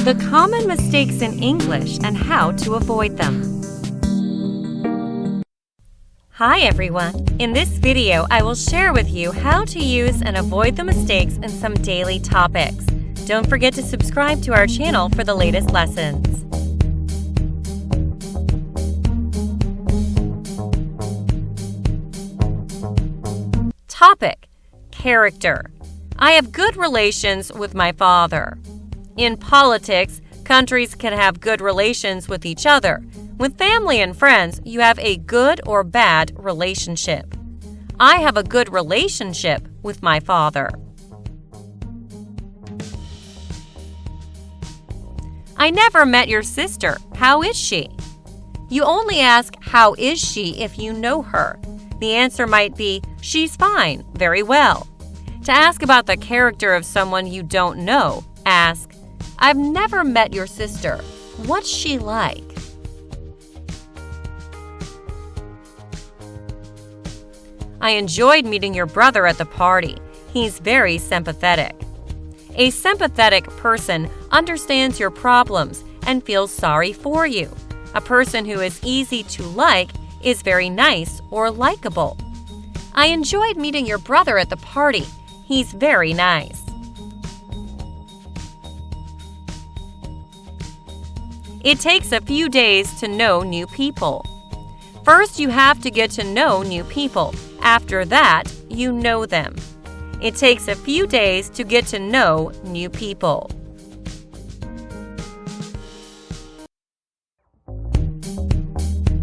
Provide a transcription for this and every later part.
The common mistakes in English and how to avoid them. Hi everyone! In this video, I will share with you how to use and avoid the mistakes in some daily topics. Don't forget to subscribe to our channel for the latest lessons. Topic: Character. I have good relations with my father. In politics, countries can have good relations with each other. With family and friends, you have a good or bad relationship. I have a good relationship with my father. I never met your sister. How is she? You only ask, how is she, if you know her. The answer might be, she's fine, very well. To ask about the character of someone you don't know, ask, I've never met your sister. What's she like? I enjoyed meeting your brother at the party. He's very sympathetic. A sympathetic person understands your problems and feels sorry for you. A person who is easy to like is very nice or likable. I enjoyed meeting your brother at the party. He's very nice. It takes a few days to know new people. First, you have to get to know new people. After that, you know them. It takes a few days to get to know new people.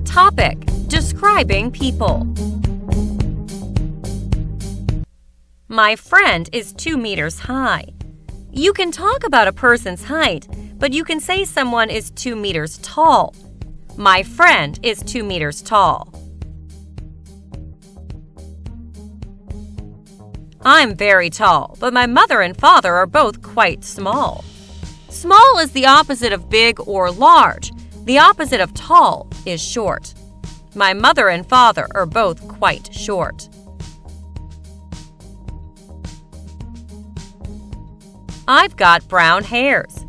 Topic: Describing people. My friend is 2 meters high. You can talk about a person's height, but you can say someone is 2 meters tall. My friend is 2 meters tall. I'm very tall, but my mother and father are both quite small. Small is the opposite of big or large. The opposite of tall is short. My mother and father are both quite short. I've got brown hairs.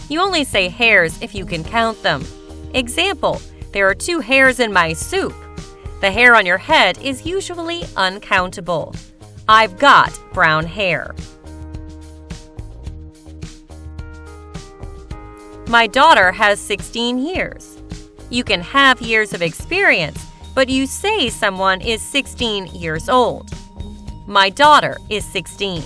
You only say hairs if you can count them. Example, there are 2 hairs in my soup. The hair on your head is usually uncountable. I've got brown hair. My daughter has 16 years. You can have years of experience, but you say someone is 16 years old. My daughter is 16.